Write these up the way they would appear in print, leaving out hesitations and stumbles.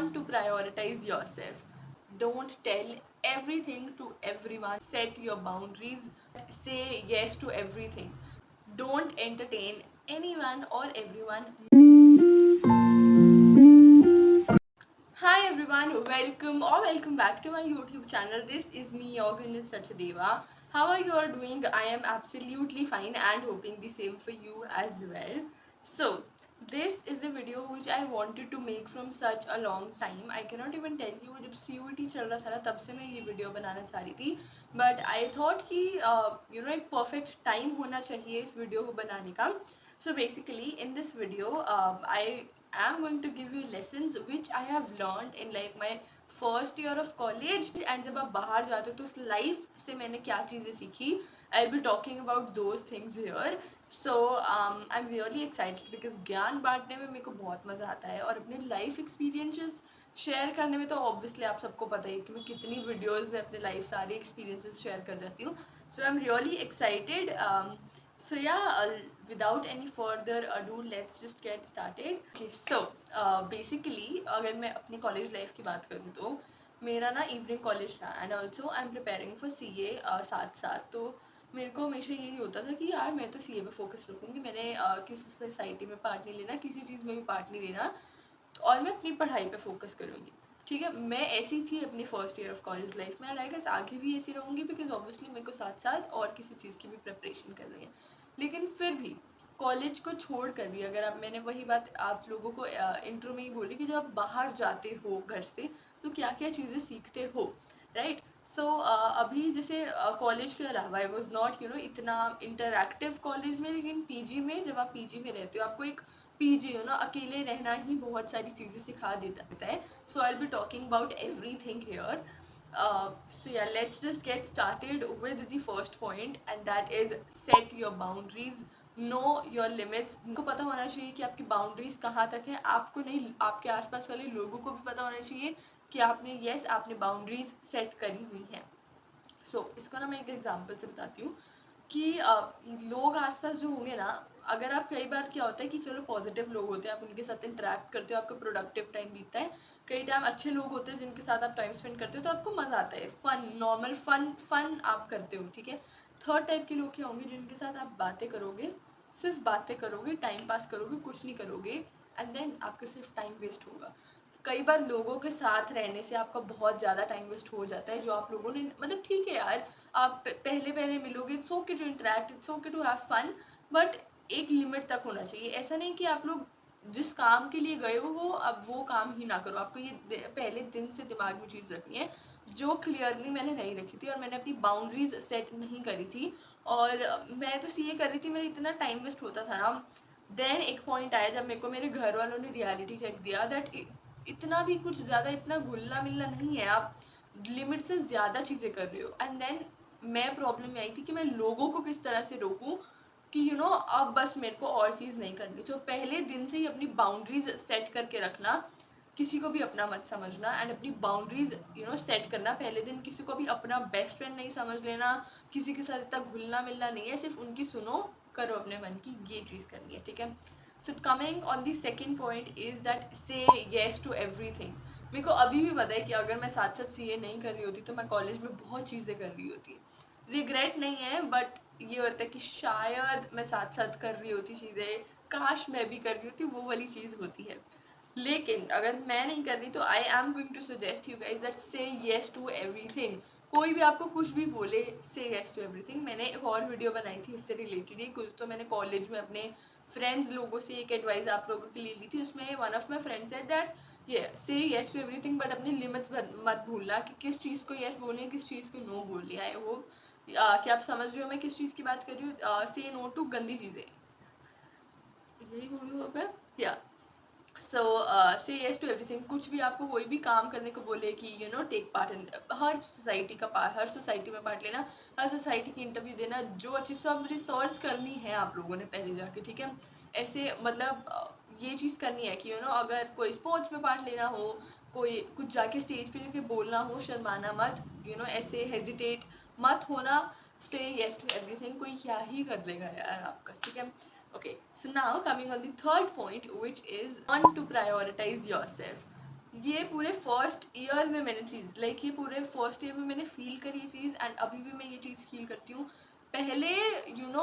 One, to prioritize yourself. Don't tell everything to everyone. Set your boundaries. Say yes to everything. Don't entertain anyone or everyone. Hi everyone, welcome back to my YouTube channel. This is me, your Gunit Sachdeva. How are you all doing? I am absolutely fine and hoping the same for you as well. So, this is the video which I wanted to make from such a long time. I cannot even tell you, जब CUET चल रहा था ना तब से मैं ये video बनाना चाह रही थी. But I thought कि एक perfect time होना चाहिए इस वीडियो को बनाने का. So basically in this video I'm going to give you lessons which I have learned in like my first year of college. And जब आप बाहर जाते हो तो उस लाइफ से मैंने क्या चीज़ें सीखी, I'll be talking about those things here. So I'm really excited because ज्ञान बांटने में मेरे को बहुत मज़ा आता है और अपने लाइफ एक्सपीरियंसेस शेयर करने में तो ऑब्वियसली आप सबको पता ही कि मैं कितनी वीडियोज़ में अपने लाइफ सारे एक्सपीरियंसेस शेयर कर जाती हूँ. So I am really excited. So yeah, without any further ado, let's just get started. Okay, so basically अगर मैं अपनी कॉलेज लाइफ की बात करूँ तो मेरा ना इवनिंग कॉलेज था and also I am preparing for CA साथ साथ. तो मेरे को हमेशा यही होता था कि यार मैं तो CA पे फोकस रखूँगी. मैंने किसी सोसाइटी में पार्ट नहीं लेना, किसी चीज़ में भी पार्ट नहीं लेना और मैं अपनी पढ़ाई पे फोकस करूँगी. ठीक है, मैं ऐसी थी अपनी first year of college life में. आई गेस आगे भी ऐसी रहूँगी बिकॉज ऑब्वियसली मेरे को साथ साथ और किसी चीज़ की भी प्रिपरेशन करनी है. लेकिन फिर भी कॉलेज को छोड़ कर भी अगर आप, मैंने वही बात आप लोगों को इंट्रो में ही बोली कि जब आप बाहर जाते हो घर से तो क्या क्या चीज़ें सीखते हो, राइट. सो अभी जैसे कॉलेज के अलावा आई वॉज नॉट इतना इंटरैक्टिव कॉलेज में, लेकिन पीजी में जब आप पीजी में रहते हो आपको एक पीजी अकेले रहना ही बहुत सारी चीज़ें सिखा देता है. So I will be talking about everything here. So yeah, let's just get started with the first point, and that is set your boundaries. Know your limits. आपको पता होना चाहिए कि आपकी बाउंड्रीज कहाँ तक है. आपको नहीं, आपके आसपास वाले लोगों को भी पता होना चाहिए कि आपने बाउंड्रीज सेट करी हुई हैं. इसको ना मैं एक एग्जांपल से बताती हूँ कि लोग आसपास जो होंगे ना, अगर आप कई बार क्या होता है कि चलो पॉजिटिव लोग होते हैं, आप उनके साथ इंटरेक्ट करते हो, आपका प्रोडक्टिव टाइम बीतता है. कई टाइम अच्छे लोग होते हैं जिनके साथ आप टाइम स्पेंड करते हो तो आपको मज़ा आता है, फन नॉर्मल फन आप करते हो. ठीक है. थर्ड टाइप के लोग क्या होंगे जिनके साथ आप बातें करोगे, सिर्फ बातें करोगे, टाइम पास करोगे, कुछ नहीं करोगे एंड देन आपका सिर्फ टाइम वेस्ट होगा. कई बार लोगों के साथ रहने से आपका बहुत ज़्यादा टाइम वेस्ट हो जाता है जो आप लोगों ने, मतलब ठीक है यार, आप पहले पहले मिलोगे, it's okay to interact, it's okay to have fun, but एक लिमिट तक होना चाहिए. ऐसा नहीं कि आप लोग जिस काम के लिए गए हो अब वो काम ही ना करो. आपको ये पहले दिन से दिमाग में चीज़ रखनी है जो क्लियरली मैंने नहीं रखी थी और मैंने अपनी बाउंड्रीज सेट नहीं करी थी. और मैं तो CA कर रही थी, मेरा इतना टाइम वेस्ट होता था ना. देन एक पॉइंट आया जब मेरे को मेरे घर वालों ने रियलिटी चेक दिया दैट इतना भी कुछ ज़्यादा इतना घुलना मिलना नहीं है, आप लिमिट से ज़्यादा चीज़ें कर रहे हो. एंड देन मैं प्रॉब्लम में आई थी कि मैं लोगों को किस तरह से रोकूं कि अब बस मेरे को और चीज़ नहीं करनी. तो पहले दिन से ही अपनी बाउंड्रीज सेट करके रखना, किसी को भी अपना मत समझना एंड अपनी बाउंड्रीज सेट करना. पहले दिन किसी को भी अपना बेस्ट फ्रेंड नहीं समझ लेना, किसी के साथ इतना घुलना मिलना नहीं है, सिर्फ उनकी सुनो, करो अपने मन की, ये चीज़ करनी है. ठीक है. So coming on the second point is that say yes to everything. मेरे को अभी भी पता है कि अगर मैं साथ साथ CA नहीं कर रही होती तो मैं कॉलेज में बहुत चीज़ें कर रही होती. रिग्रेट नहीं है बट ये होता है कि शायद मैं साथ साथ कर रही होती चीज़ें, काश मैं भी कर रही होती, वो वाली चीज़ होती है. लेकिन अगर मैं नहीं कर रही तो I am going to suggest you guys that say yes to everything. कोई भी आपको कुछ भी बोले, से येस टू एवरीथिंग. मैंने एक और वीडियो बनाई थी इससे रिलेटेड ही कुछ, तो मैंने कॉलेज में अपने फ्रेंड्स लोगों से एक एडवाइस आप लोगों के लिए ली थी. उसमें one of my friends said that ये से येस टू एवरीथिंग बट अपनी लिमिट्स मत भूलना कि किस चीज़ को येस बोलनी है, किस चीज़ को नो बोलनी है. आई होप कि आप समझ रहे हो मैं किस चीज़ की बात कर रही हूँ. से नो टू गंदी चीज़ें, यही बोलूँ अब मैं. या सो से येस टू एवरीथिंग. कुछ भी आपको कोई भी काम करने को बोले कि टेक पार्ट इन, हर सोसाइटी का पार्ट, हर सोसाइटी में पार्ट लेना, हर सोसाइटी की इंटरव्यू देना, जो अच्छी सब रिसर्च करनी है आप लोगों ने पहले जाके. ठीक है. ऐसे मतलब ये चीज़ करनी है कि अगर कोई स्पोर्ट्स में पार्ट लेना हो, कोई कुछ जाके स्टेज पे जाके बोलना हो, शर्माना मत. ऐसे हेजिटेट मत होना. से येस टू एवरीथिंग. कोई क्या ही कर देगा यार आपका. ठीक है. Okay, so now coming on the third point, which is one, to prioritize yourself. ये पूरे फर्स्ट ईयर में मैंने चीज़ लाइक ये पूरे फर्स्ट ईयर में मैंने फील करी ये चीज़, एंड अभी भी मैं ये चीज़ फील करती हूँ। पहले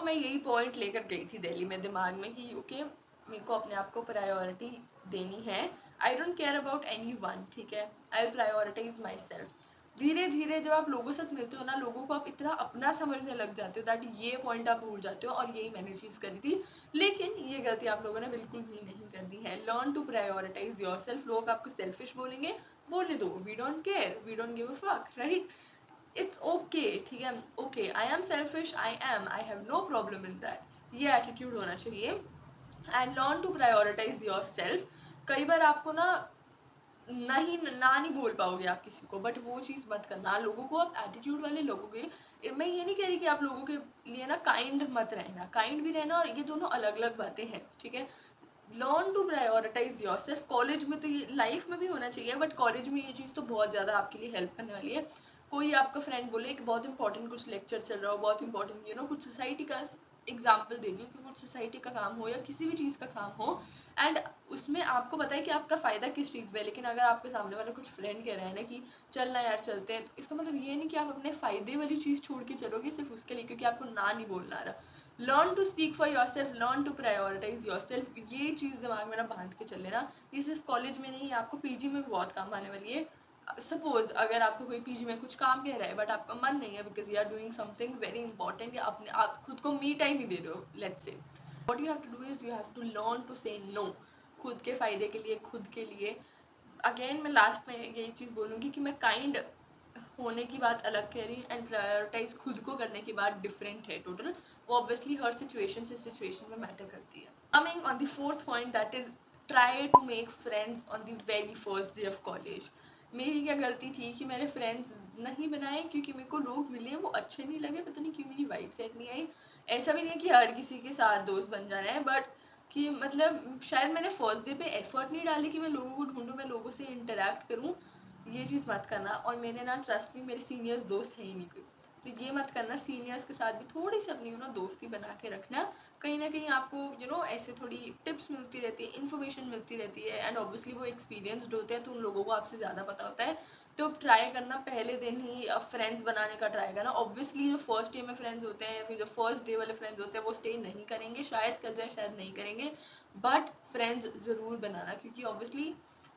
मैं यही पॉइंट लेकर गई थी दिल्ली में दिमाग में कि ओके, मेरे को अपने आप को प्रायोरिटी देनी है। I don't care about anyone, ठीक है, I will prioritise myself. धीरे धीरे जब आप लोगों से मिलते हो ना, लोगों को आप इतना अपना समझने लग जाते हो दैट ये पॉइंट आप भूल जाते हो, और यही मैंने चीज़ करी थी। लेकिन ये गलती आप लोगों ने बिल्कुल भी नहीं करनी है। Learn to prioritise yourself. लोग आपको सेल्फिश बोलेंगे, बोलने दो, we don't care, we don't give a fuck, right? It's okay, ठीक है, okay, I am selfish, I have no problem in that, ये एटीट्यूड होना चाहिए। And learn to prioritise yourself. कई बार आपको ना नहीं ना नहीं बोल पाओगे आप किसी को, बट वो चीज़ मत करना। लोगों को आप एटीट्यूड वाले लोगों के, मैं ये नहीं कह रही कि आप लोगों के लिए ना काइंड मत रहना, काइंड भी रहना, और ये दोनों अलग अलग बातें हैं, ठीक है। Learn to prioritise yourself. College में तो ये लाइफ में भी होना चाहिए, बट कॉलेज में ये चीज़ तो बहुत ज़्यादा आपके लिए हेल्प करने वाली है। कोई आपका फ्रेंड बोले कि बहुत इंपॉर्टेंट कुछ लेक्चर चल रहा हो, बहुत इंपॉर्टेंट कुछ सोसाइटी का एग्जाम्पल दे दी कि कुछ सोसाइटी का काम हो या किसी भी चीज़ का काम हो, एंड उसमें आपको पता है कि आपका फ़ायदा किस चीज़ में है, लेकिन अगर आपके सामने वाला कुछ फ्रेंड कह रहा है ना कि चल ना यार चलते हैं, तो इसका मतलब ये नहीं कि आप अपने फ़ायदे वाली चीज़ छोड़ के चलोगे सिर्फ उसके लिए क्योंकि आपको ना नहीं बोलना आ रहा। Learn to speak for yourself, learn to prioritise yourself. ये चीज़ दिमाग में ना बांध के चल लेना। ये सिर्फ कॉलेज में नहीं, आपको पीजी में भी बहुत काम आने वाली है। सपोज अगर आपको कोई पीजी में कुछ काम कह रहा है बट आपका मन नहीं है because you are doing something very important, या अपने आप खुद को मी टाइम ही दे रहे हो, let's say, what you have to do is you have to learn to say no. खुद के फ़ायदे के लिए, खुद के लिए। अगेन मैं लास्ट में यही चीज़ बोलूँगी कि मैं काइंड होने की बात अलग कह रही हूँ एंड प्रायोरिटाइज खुद को करने की बात डिफरेंट है टोटल। वो ऑब्वियसली हर सिचुएशन से सिचुएशन में मैटर करती है। Coming on the fourth point, that is try to make friends on the very first day of college. मेरी क्या गलती थी कि मैंने फ्रेंड्स नहीं बनाए क्योंकि मेरे को लोग मिले वो अच्छे नहीं लगे, पता नहीं क्यों मेरी वाइब सेट नहीं आई। ऐसा भी नहीं है कि हर किसी के साथ दोस्त बन जाना है, बट कि मतलब शायद मैंने फर्स्ट डे पे एफर्ट नहीं डाली कि मैं लोगों को ढूंढूं, मैं लोगों से इंटरेक्ट करूं। ये चीज़ मत करना। और मैंने ना ट्रस्ट में, मेरे सीनियर्स दोस्त है ही नहीं कोई, तो ये मत करना। सीनियर्स के साथ भी थोड़ी सी अपनी दोस्ती बना के रखना। कहीं ना कहीं आपको ऐसे थोड़ी टिप्स मिलती रहती है, इन्फॉर्मेशन मिलती रहती है, एंड ऑब्वियसली वो एक्सपीरियंसड होते हैं तो उन लोगों को आपसे ज़्यादा पता होता है। तो ट्राई करना पहले दिन ही फ्रेंड्स बनाने का ट्राई करना। ऑब्वियसली जो फर्स्ट डे में फ्रेंड्स होते हैं, फिर जो फर्स्ट डे वाले फ्रेंड्स होते हैं वो स्टे नहीं करेंगे, शायद कर जाए शायद नहीं करेंगे, बट फ्रेंड्स ज़रूर बनाना क्योंकि ऑब्वियसली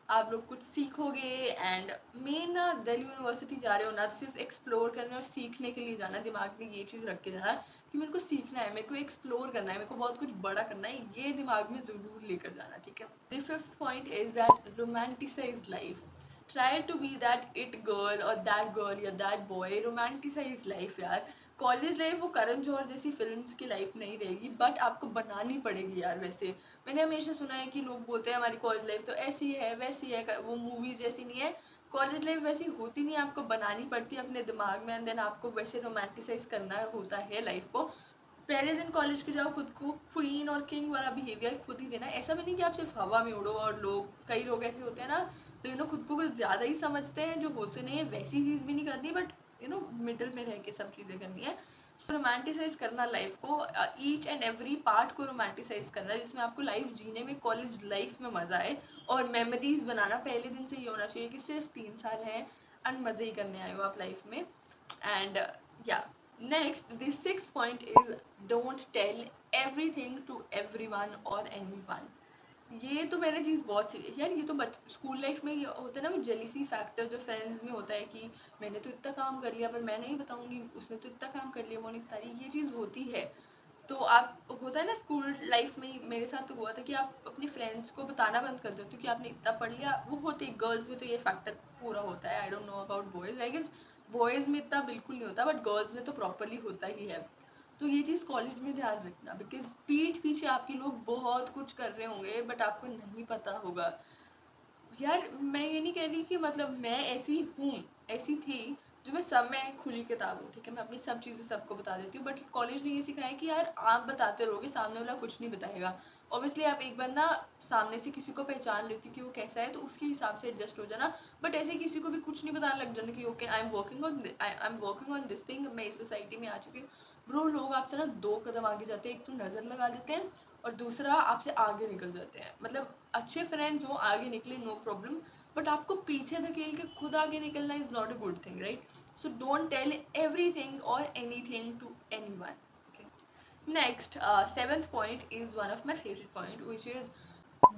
आप लोग कुछ सीखोगे। एंड मेन ना दिल्ली यूनिवर्सिटी जा रहे हो ना, सिर्फ एक्सप्लोर करने और सीखने के लिए जाना। दिमाग में ये चीज़ रख के जाना कि मेरे को सीखना है, मेरे को एक्सप्लोर करना है, मेरे को बहुत कुछ बड़ा करना है, ये दिमाग में ज़रूर लेकर जाना, ठीक है। The fifth point is that romanticise life. Try to be that it girl या दैट बॉय। रोमांटिसाइज लाइफ यार। कॉलेज लाइफ वो करण जौहर जैसी फिल्म्स की लाइफ नहीं रहेगी, बट आपको बनानी पड़ेगी यार। वैसे मैंने हमेशा सुना है कि लोग बोलते हैं हमारी कॉलेज लाइफ तो ऐसी है वैसी है, वो मूवीज जैसी नहीं है। कॉलेज लाइफ वैसी होती नहीं है, आपको बनानी पड़ती है अपने दिमाग में, एंड देन आपको वैसे रोमांटिसाइज करना होता है लाइफ को। पहले दिन कॉलेज के जाओ, खुद को क्वीन और किंग वाला बिहेवियर खुद ही देना। ऐसा भी नहीं कि आप सिर्फ हवा में उड़ो, और लोग कई लोग ऐसे होते हैं ना, तो खुद को कुछ ज़्यादा ही समझते हैं जो होते नहीं है, वैसी चीज़ भी नहीं करनी, बट मिडिल में रह के सब चीज़ें करनी है। रोमांटिसाइज करना लाइफ को, ईच एंड एवरी पार्ट को रोमांटिसाइज करना, जिसमें आपको लाइफ जीने में, कॉलेज लाइफ में मज़ा आए। और मेमोरीज बनाना पहले दिन से ये होना चाहिए कि सिर्फ 3 साल हैं एंड मज़े ही करने आए हो आप लाइफ में। एंड या next, the sixth point is don't tell everything to everyone और एनीवन। ये तो मैंने चीज़ बहुत सी यार, ये तो स्कूल लाइफ में ये होता है ना, वो जेलिसी फैक्टर जो फ्रेंड्स में होता है कि मैंने तो इतना काम कर लिया पर मैं नहीं बताऊंगी, उसने तो इतना काम कर लिया वो नहीं बता रही, ये चीज़ होती है। तो आप होता है ना स्कूल लाइफ में मेरे साथ तो हुआ था कि आप अपने फ्रेंड्स को बताना बंद कर देते हो कि आपने इतना पढ़ लिया। वो होते गर्ल्स में तो ये फैक्टर पूरा होता है, I don't know about boys, I guess boys में इतना बिल्कुल नहीं होता, बट गर्ल्स में तो प्रॉपरली होता ही है। तो ये चीज़ कॉलेज में ध्यान रखना, बिकॉज पीठ पीछे आपके लोग बहुत कुछ कर रहे होंगे बट आपको नहीं पता होगा। यार मैं ये नहीं कह रही कि मतलब मैं ऐसी हूँ, ऐसी थी, जो मैं सब में खुली किताब हूँ, ठीक है, मैं अपनी सब चीज़ें सबको बता देती हूँ, बट कॉलेज ने ये सिखाया कि यार आप बताते रहोगे, सामने वाला कुछ नहीं बताएगा। ऑब्वियसली आप एक बार ना सामने से किसी को पहचान लेती हो कि वो कैसा है, तो उसके हिसाब से एडजस्ट हो जाना। बट ऐसे किसी को भी कुछ नहीं बताने लग जाना कि okay I am working on this thing, मैं इस सोसाइटी में आ चुकी हूँ। ब्रो लोग आपसे ना 2 कदम आगे जाते हैं, एक तो नज़र लगा देते हैं और दूसरा आपसे आगे निकल जाते हैं। मतलब अच्छे फ्रेंड्स हो आगे निकले, नो प्रॉब्लम, बट आपको पीछे धकेल के खुद आगे निकलना is not a good thing, right? So don't tell everything और anything to anyone. Next, seventh point is one of my favorite point, which is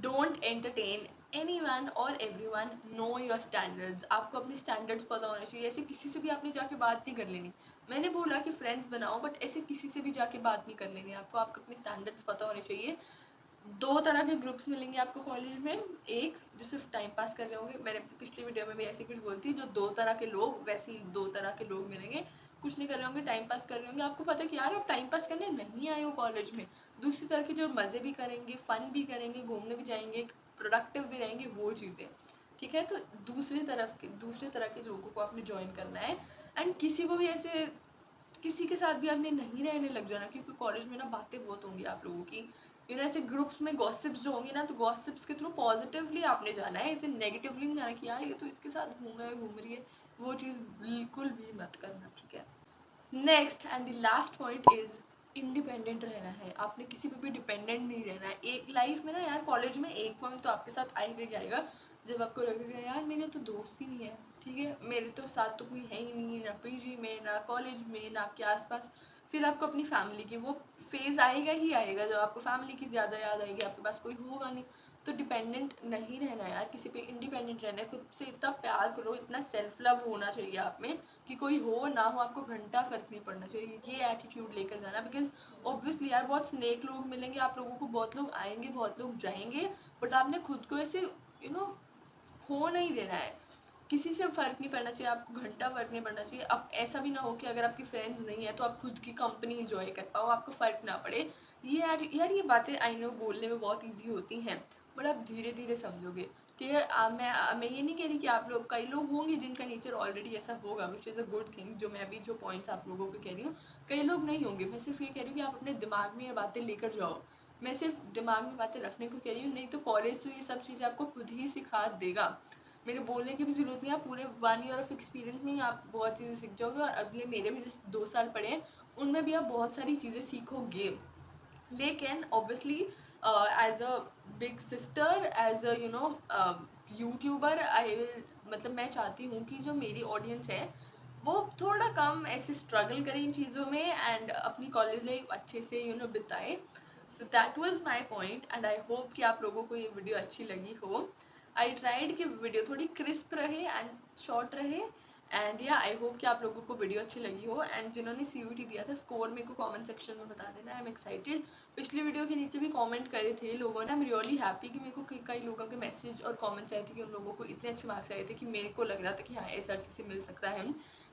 don't entertain anyone or everyone. Know your standards. आपको अपने standards पता होने चाहिए. ऐसे किसी से भी आपने जाके बात नहीं कर लेनी. मैंने बोला कि friends बनाओ, but ऐसे किसी से भी जाके बात नहीं कर लेनी. आपको आपके अपने standards पता होने चाहिए. दो तरह के ग्रुप्स मिलेंगे आपको कॉलेज में. एक जो सिर्फ टाइम पास कर रहे होंगे, मैंने पिछली वीडियो में भी ऐसे कुछ बोलती, जो दो तरह के लोग, वैसे ही दो तरह के लोग मिलेंगे. कुछ नहीं कर रहे होंगे, टाइम पास कर रहे होंगे. आपको पता है कि यार आप टाइम पास करने नहीं आए हो कॉलेज में. दूसरी तरह के जो मज़े भी करेंगे, फन भी करेंगे, घूमने भी जाएंगे, प्रोडक्टिव भी रहेंगे, वो चीज़ें. ठीक है, तो दूसरे तरह के लोगों को आपने ज्वाइन करना है. एंड किसी को भी ऐसे किसी के साथ भी आपने नहीं रहने लग जाना, क्योंकि कॉलेज में ना बातें बहुत होंगी आप लोगों की. ऐसे ग्रुप्स में गॉसिप्स जो होंगे ना, तो गॉसिप्स के थ्रू पॉजिटिवली आपने जाना है, ऐसे नेगेटिवली नहीं जाना कि यार ये तो इसके साथ घूम रही है. वो चीज़ बिल्कुल भी मत करना, ठीक है? Next and the last point is independent रहना है. आपने किसी पे भी डिपेंडेंट नहीं रहना है. एक लाइफ में ना यार, कॉलेज में एक पॉइंट तो आपके साथ आएगा ही आएगा, जब आपको लगेगा यार मेरे तो दोस्त ही नहीं है. ठीक है, मेरे तो साथ तो कोई है ही नहीं, ना पीजी में, ना कॉलेज में, ना आपके आसपास. फिर आपको अपनी फैमिली की वो फेज़ आएगा ही आएगा, जब आपको फैमिली की ज़्यादा याद आएगी, आपके पास कोई होगा नहीं. तो डिपेंडेंट नहीं रहना यार किसी पे, इंडिपेंडेंट रहना है. खुद से इतना प्यार करो, इतना सेल्फ लव होना चाहिए आप में कि कोई हो ना हो आपको घंटा फर्क नहीं पड़ना चाहिए. ये एटीट्यूड लेकर जाना, बिकॉज ऑब्वियसली यार बहुत स्नेक लोग मिलेंगे आप लोगों को, बहुत लोग आएंगे, बहुत लोग जाएंगे, बट आपने खुद को ऐसे खो नहीं देना है. किसी से फ़र्क नहीं पड़ना चाहिए, आपको घंटा फ़र्क नहीं पड़ना चाहिए. अब ऐसा भी ना हो कि अगर आपके फ्रेंड्स नहीं है तो आप खुद की कंपनी इंजॉय कर पाओ, आपको फ़र्क ना पड़े. ये यार ये बातें आई नो बोलने में बहुत ईजी होती हैं, बट आप धीरे धीरे समझोगे. ठीक है, मैं ये नहीं कह रही कि आप लोग, कई लोग होंगे जिनका नेचर ऑलरेडी ऐसा होगा, which is a good thing. जो मैं अभी जो पॉइंट्स आप लोगों को कह रही हूँ, कई लोग नहीं होंगे. मैं सिर्फ ये कह रही हूँ कि आप अपने दिमाग में ये बातें लेकर जाओ. मैं सिर्फ दिमाग में बातें रखने को कह रही हूँ, नहीं तो कॉलेज तो ये सब चीज़ें आपको खुद ही सिखा देगा. मेरे बोलने की भी ज़रूरत नहीं है. आप पूरे 1 ईयर ऑफ एक्सपीरियंस में ही आप बहुत चीज़ें सीख जाओगे, और अगले मेरे भी जैसे 2 साल पड़े हैं, उनमें भी आप बहुत सारी चीज़ें सीखोगे. लेकिन obviously as a big sister, as a YouTuber, I will, मतलब मैं चाहती हूँ कि जो मेरी ऑडियंस है वो थोड़ा कम ऐसे स्ट्रगल करे इन चीज़ों में, एंड अपनी कॉलेज लाइफ अच्छे से बिताए. So that was my point, and I hope कि आप लोगों को ये वीडियो अच्छी लगी हो. आई ट्राइड कि वीडियो थोड़ी क्रिस्प रहे एंड शॉर्ट रहे. एंड या आई होप कि आप लोगों को वीडियो अच्छी लगी हो. एंड जिन्होंने CUT दिया था, स्कोर मेरे को कमेंट सेक्शन में बता देना. I am excited. पिछली वीडियो के नीचे भी कमेंट करे थे लोगों ने. आई एम रियली हैप्पी कि मेरे को कई लोगों के मैसेज और कमेंट्स आए थे कि उन लोगों को इतने अच्छे मार्क्स आए थे कि मेरे को लग रहा था कि हाँ SRC से मिल सकता है.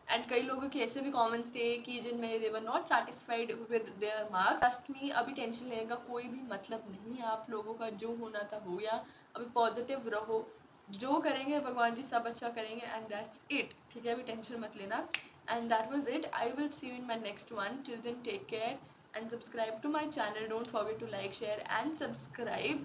एंड कई लोगों के ऐसे भी कमेंट्स थे कि जिनमें they were not satisfied with their marks. Trust me, अभी टेंशन लेने का कोई भी मतलब नहीं है. आप लोगों का जो होना था हो गया. अभी पॉजिटिव रहो, जो करेंगे भगवान जी सब अच्छा करेंगे, एंड दैट्स इट. ठीक है, अभी टेंशन मत लेना. And that was it. I will see you in my next one. Till then take care and subscribe to my channel. Don't forget to like, share and subscribe.